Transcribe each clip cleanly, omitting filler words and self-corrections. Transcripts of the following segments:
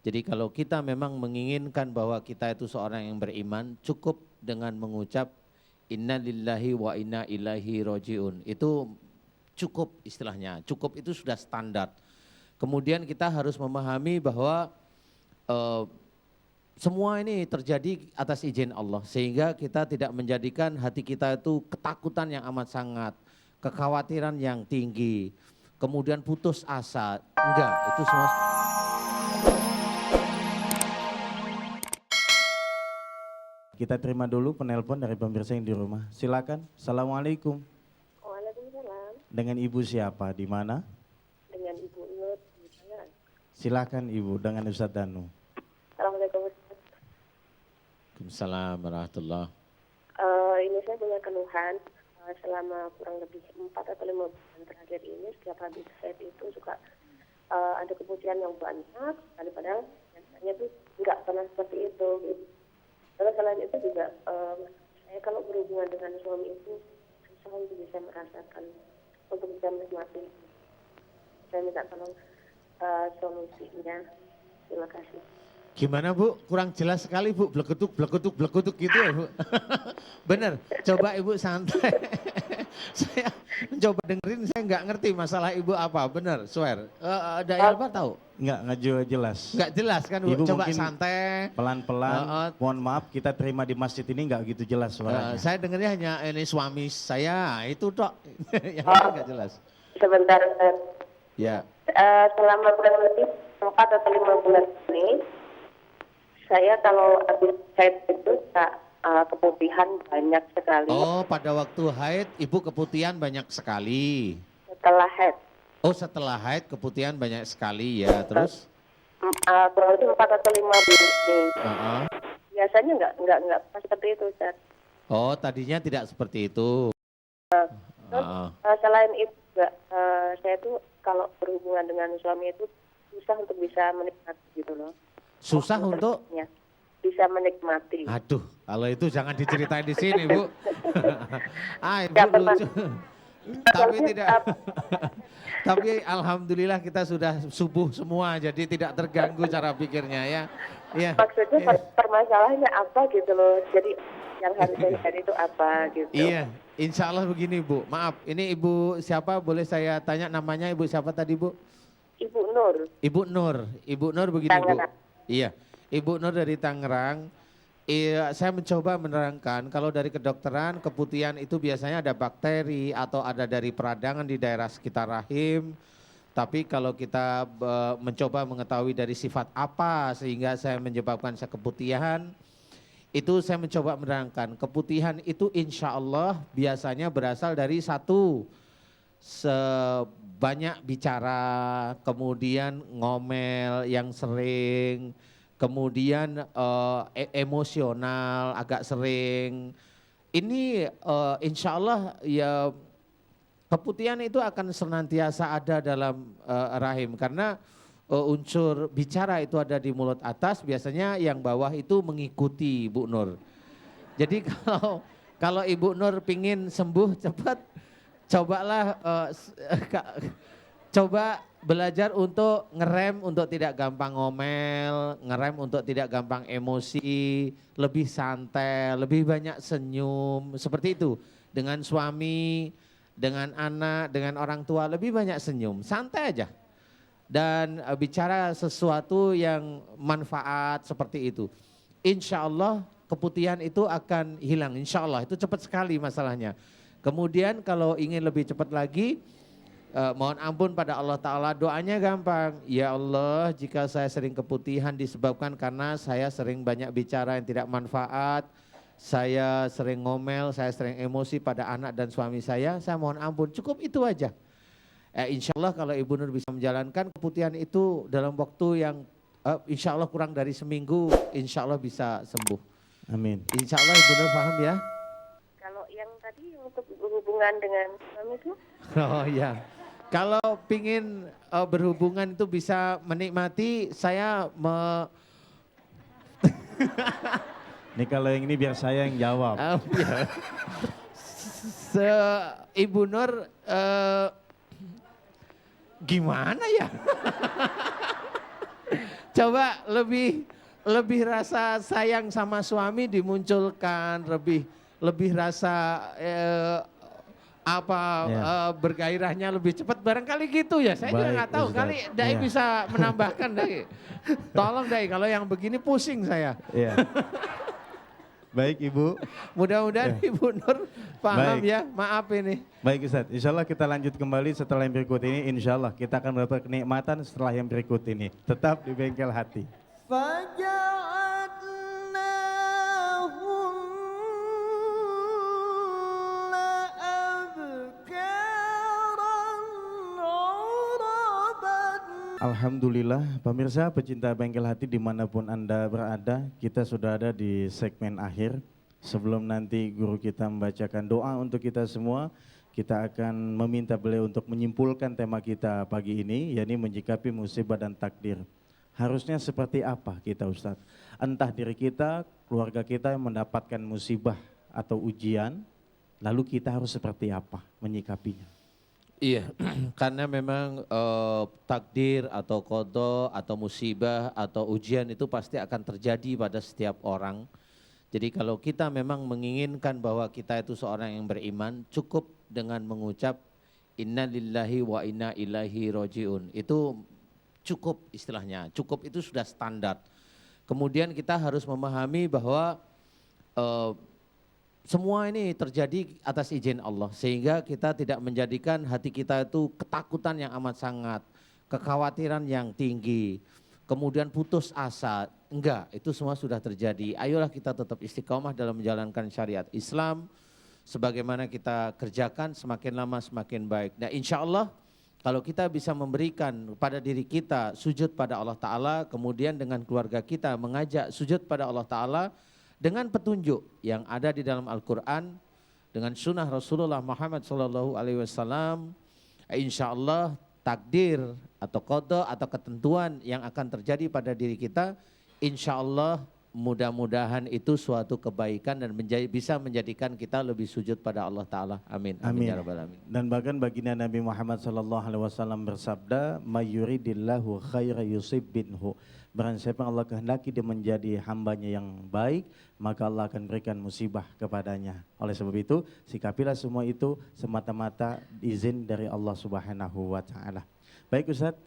Jadi kalau kita memang menginginkan bahwa kita itu seorang yang beriman, cukup dengan mengucap inna lillahi wa inna ilaihi rojiun. Itu cukup istilahnya, cukup itu sudah standar. Kemudian kita harus memahami bahwa eh, semua ini terjadi atas izin Allah. Sehingga kita tidak menjadikan hati kita itu ketakutan yang amat sangat, kekhawatiran yang tinggi, kemudian putus asa. Enggak, itu semua. Kita terima dulu penelpon dari pemirsa yang di rumah. Silakan. Assalamualaikum. Waalaikumsalam. Dengan Ibu siapa? Di mana? Dengan Ibu Nur di Tangerang. Silakan Ibu dengan Ustadz Danu. Assalamualaikum Ustaz. Waalaikumsalam warahmatullahi. Ini saya punya keluhan selama kurang lebih 4 atau 5 bulan terakhir ini setiap habis haid itu suka ada keputihan yang banyak, padahal biasanya tuh nggak pernah seperti itu. Gitu. Terus selain itu juga saya kalau berhubungan dengan suami itu susah untuk bisa merasakan, untuk bisa menikmati. Saya minta tolong solusinya. Terima kasih. Gimana Bu? Kurang jelas sekali Bu, blegetuk gitu ya Bu. Bener, coba Ibu santai. Saya mencoba dengerin, saya nggak ngerti masalah Ibu apa, bener, swear. Dayal apa tahu? Enggak jelas. Nggak jelas kan Bu, Ibu coba mungkin santai. Pelan-pelan, mohon maaf kita terima di masjid ini enggak gitu jelas suaranya. Saya dengernya hanya ini suami saya, itu tok. Yang lain nggak jelas. Sebentar, Ustaz. Ya. Selama kurang lebih 4 atau 5 bulan ini, saya kalau habis haid itu keputihan banyak sekali. Oh, pada waktu haid Ibu keputihan banyak sekali. Setelah haid, Oh, setelah haid keputihan banyak sekali ya, terus? kurang lebih 4 atau 5 bulan ini. Heeh. Biasanya nggak pas seperti itu, Ustaz. Oh, tadinya tidak seperti itu. Terus Heeh. selain itu juga saya tuh kalau berhubungan dengan suami itu susah untuk bisa menikmati gitu loh. Susah untuk? Ya, bisa menikmati. Aduh, kalau itu jangan diceritain di sini, Bu. Ibu Nggak pernah. lucu. Tapi tidak. Tapi alhamdulillah kita sudah subuh semua, jadi tidak terganggu cara pikirnya ya. Ya. Maksudnya permasalahannya apa gitu loh. Jadi yang harus saya cari itu apa gitu. Iya, insya Allah begini Bu. Maaf, ini Ibu siapa? Boleh saya tanya namanya Ibu siapa tadi Bu? Ibu Nur. Ibu Nur. Ibu Nur begini Bu. Tangerang. Iya, Ibu Nur dari Tangerang. Iya, saya mencoba menerangkan kalau dari kedokteran keputihan itu biasanya ada bakteri atau ada dari peradangan di daerah sekitar rahim. Tapi kalau kita mencoba mengetahui dari sifat apa sehingga saya menyebabkan saya keputihan, itu saya mencoba menerangkan keputihan itu insya Allah biasanya berasal dari satu, sebanyak bicara, kemudian ngomel yang sering, kemudian emosional agak sering. Ini insya Allah ya keputihan itu akan senantiasa ada dalam rahim karena unsur bicara itu ada di mulut atas, biasanya yang bawah itu mengikuti Bu Nur. Jadi kalau Ibu Nur pingin sembuh cepat, cobalah coba belajar untuk ngerem untuk tidak gampang ngomel, ngerem untuk tidak gampang emosi, lebih santai, lebih banyak senyum, seperti itu. Dengan suami, dengan anak, dengan orang tua lebih banyak senyum, santai aja. Dan bicara sesuatu yang manfaat seperti itu. Insya Allah keputihan itu akan hilang, insya Allah itu cepat sekali masalahnya. Kemudian kalau ingin lebih cepat lagi, mohon ampun pada Allah Ta'ala, doanya gampang. Ya Allah, jika saya sering keputihan disebabkan karena saya sering banyak bicara yang tidak manfaat, saya sering ngomel, saya sering emosi pada anak dan suami saya mohon ampun, cukup itu aja. Insya Allah kalau Ibu Nur bisa menjalankan keputihan itu dalam waktu yang insya Allah kurang dari seminggu, insya Allah bisa sembuh. Amin. Insya Allah Ibu Nur paham ya? Kalau yang tadi untuk berhubungan dengan suami itu? Oh ya, kalau pingin berhubungan itu bisa menikmati, saya Ini kalau yang ini biar saya yang jawab. ya. Ibu Nur gimana ya? Coba lebih rasa sayang sama suami dimunculkan, lebih rasa bergairahnya lebih cepat, barangkali gitu ya. Saya juga Baik, nggak tahu, Ustaz. kali Dai Iya. bisa menambahkan Dai. Tolong Dai, kalau yang begini pusing saya. Iya. Baik Ibu. Mudah-mudahan Ibu Nur paham Baik. ya, maaf ini. Baik Ustaz, insya Allah kita lanjut kembali setelah yang berikut ini. Insya Allah kita akan mendapat kenikmatan setelah yang berikut ini. Tetap di Bengkel Hati. Alhamdulillah, pemirsa pecinta Bengkel Hati dimanapun Anda berada, kita sudah ada di segmen akhir. Sebelum nanti guru kita membacakan doa untuk kita semua, kita akan meminta beliau untuk menyimpulkan tema kita pagi ini, yakni menyikapi musibah dan takdir. Harusnya seperti apa kita Ustadz? Entah diri kita, keluarga kita yang mendapatkan musibah atau ujian, lalu kita harus seperti apa menyikapinya? Iya, karena memang takdir atau qada atau musibah atau ujian itu pasti akan terjadi pada setiap orang. Jadi kalau kita memang menginginkan bahwa kita itu seorang yang beriman, cukup dengan mengucap inna lillahi wa inna ilaihi rojiun. Itu cukup istilahnya, cukup itu sudah standar. Kemudian kita harus memahami bahwa semua ini terjadi atas izin Allah, sehingga kita tidak menjadikan hati kita itu ketakutan yang amat sangat, kekhawatiran yang tinggi, kemudian putus asa. Enggak, itu semua sudah terjadi. Ayolah kita tetap istiqomah dalam menjalankan syariat Islam, sebagaimana kita kerjakan semakin lama semakin baik. Nah insya Allah kalau kita bisa memberikan pada diri kita sujud pada Allah Ta'ala, kemudian dengan keluarga kita mengajak sujud pada Allah Ta'ala, dengan petunjuk yang ada di dalam Al-Quran, dengan sunnah Rasulullah Muhammad SAW, insya Allah takdir atau qada atau ketentuan yang akan terjadi pada diri kita, insya Allah mudah-mudahan itu suatu kebaikan dan bisa menjadikan kita lebih sujud pada Allah Ta'ala. Amin. Amin. Ya Rabbal Alamin. Dan bahkan baginda Nabi Muhammad SAW bersabda, "Mayuridillahu khaira yusib binhu." Barang siapa yang Allah kehendaki dia menjadi hambanya yang baik, maka Allah akan berikan musibah kepadanya. Oleh sebab itu, sikapilah semua itu semata-mata izin dari Allah Subhanahu wa Ta'ala. Baik Ustadz,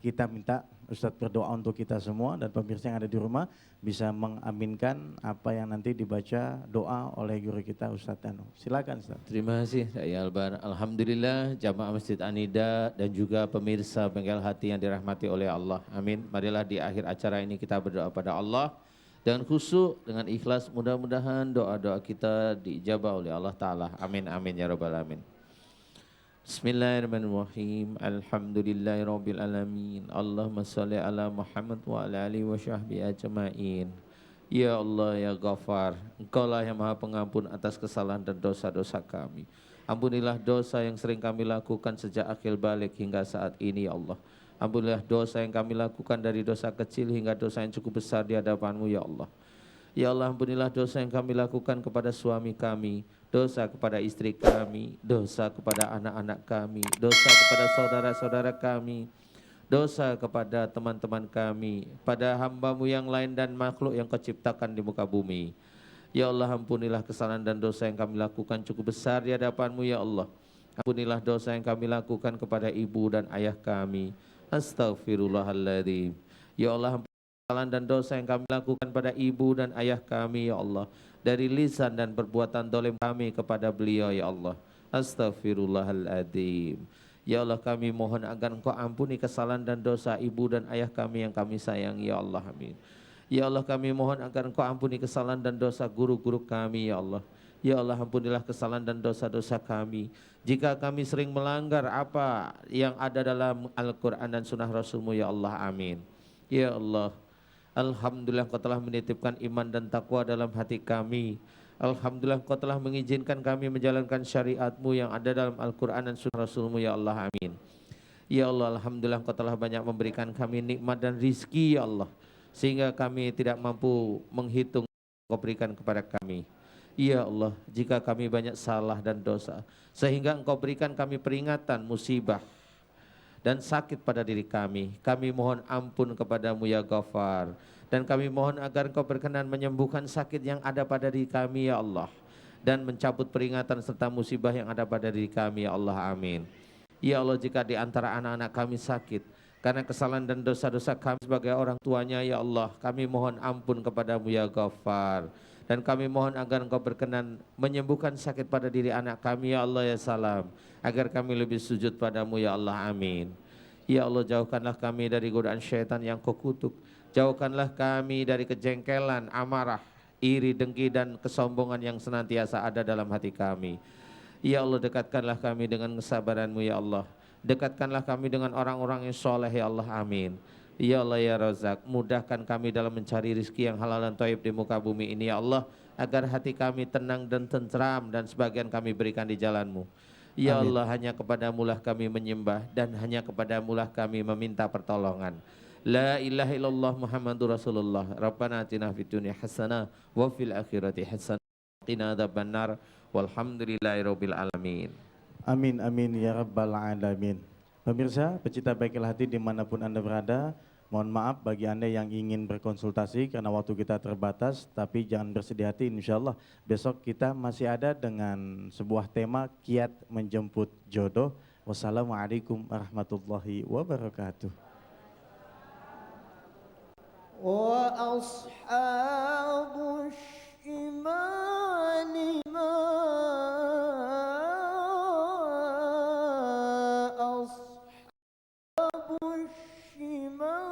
kita minta Ustadz berdoa untuk kita semua dan pemirsa yang ada di rumah bisa mengaminkan apa yang nanti dibaca doa oleh guru kita Ustadz Danu. Silakan Ustadz. Terima kasih Dai Albar. Alhamdulillah jamaah Masjid Anida dan juga pemirsa Bengkel Hati yang dirahmati oleh Allah. Amin. Marilah di akhir acara ini kita berdoa pada Allah dengan khusyuk, dengan ikhlas, mudah-mudahan doa-doa kita diijabah oleh Allah Ta'ala. Amin, amin ya Rabbal Alamin. Bismillahirrahmanirrahim. Alhamdulillahirabbil alamin. Allahumma shalli ala Muhammad wa ala alihi wa sahbihi ajmain. Ya Allah ya Ghafar, Engkaulah yang Maha Pengampun atas kesalahan dan dosa-dosa kami. Ampunilah dosa yang sering kami lakukan sejak akhir balik hingga saat ini ya Allah. Ampunilah dosa yang kami lakukan dari dosa kecil hingga dosa yang cukup besar di hadapan-Mu ya Allah. Ya Allah, ampunilah dosa yang kami lakukan kepada suami kami, dosa kepada istri kami, dosa kepada anak-anak kami, dosa kepada saudara-saudara kami, dosa kepada teman-teman kami, pada hamba-Mu yang lain dan makhluk yang Kau ciptakan di muka bumi. Ya Allah, ampunilah kesalahan dan dosa yang kami lakukan cukup besar di hadapan-Mu ya Allah. Ampunilah dosa yang kami lakukan kepada ibu dan ayah kami. Astaghfirullahaladzim. Ya Allah, kesalahan dan dosa yang kami lakukan pada ibu dan ayah kami ya Allah, dari lisan dan perbuatan dolim kami kepada beliau ya Allah. Astaghfirullahaladzim. Ya Allah, kami mohon agar Engkau ampuni kesalahan dan dosa ibu dan ayah kami yang kami sayang ya Allah. Amin. Ya Allah, kami mohon agar Engkau ampuni kesalahan dan dosa guru-guru kami ya Allah. Ya Allah, ampunilah kesalahan dan dosa-dosa kami. Jika kami sering melanggar apa yang ada dalam Al-Quran dan sunnah Rasul-Mu ya Allah. Amin. Ya Allah, alhamdulillah Engkau telah menitipkan iman dan takwa dalam hati kami. Alhamdulillah Engkau telah mengizinkan kami menjalankan syariat-Mu yang ada dalam Al-Quran dan sunnah Rasul-Mu ya Allah. Amin. Ya Allah, alhamdulillah Engkau telah banyak memberikan kami nikmat dan rizki ya Allah, sehingga kami tidak mampu menghitung Engkau berikan kepada kami. Ya Allah, jika kami banyak salah dan dosa, sehingga Engkau berikan kami peringatan musibah dan sakit pada diri kami. Kami mohon ampun kepadamu ya Ghafar. Dan kami mohon agar Engkau berkenan menyembuhkan sakit yang ada pada diri kami ya Allah. Dan mencabut peringatan serta musibah yang ada pada diri kami ya Allah, amin. Ya Allah, jika di antara anak-anak kami sakit karena kesalahan dan dosa-dosa kami sebagai orang tuanya ya Allah, kami mohon ampun kepadamu ya Ghafar. Dan kami mohon agar Engkau berkenan menyembuhkan sakit pada diri anak kami ya Allah ya Salam, agar kami lebih sujud padamu ya Allah, amin. Ya Allah, jauhkanlah kami dari godaan syaitan yang Kau kutuk. Jauhkanlah kami dari kejengkelan, amarah, iri, dengki dan kesombongan yang senantiasa ada dalam hati kami. Ya Allah, dekatkanlah kami dengan kesabaran-Mu ya Allah. Dekatkanlah kami dengan orang-orang yang soleh ya Allah, amin. Ya Allah ya Razak, mudahkan kami dalam mencari rizki yang halal dan thayyib di muka bumi ini ya Allah, agar hati kami tenang dan tentram dan sebagian kami berikan di jalan-Mu. Ya Amin. Allah, hanya kepadamu-lah kami menyembah dan hanya kepadamu-lah kami meminta pertolongan. La ilaha illallah Muhammadur Rasulullah. Rabbana atina fid dunya hasanah wa fil akhirati hasanah wa qina adzabannar. Walhamdulillahirabbil alamin. Amin amin ya rabbal alamin. Pemirsa, pecinta baikil hati dimanapun Anda berada, mohon maaf bagi Anda yang ingin berkonsultasi karena waktu kita terbatas, tapi jangan bersedih hati, insyaallah besok kita masih ada dengan sebuah tema kiat menjemput jodoh. Wassalamualaikum warahmatullahi wabarakatuh. وأصحاب الشمال ما أصحاب الشمال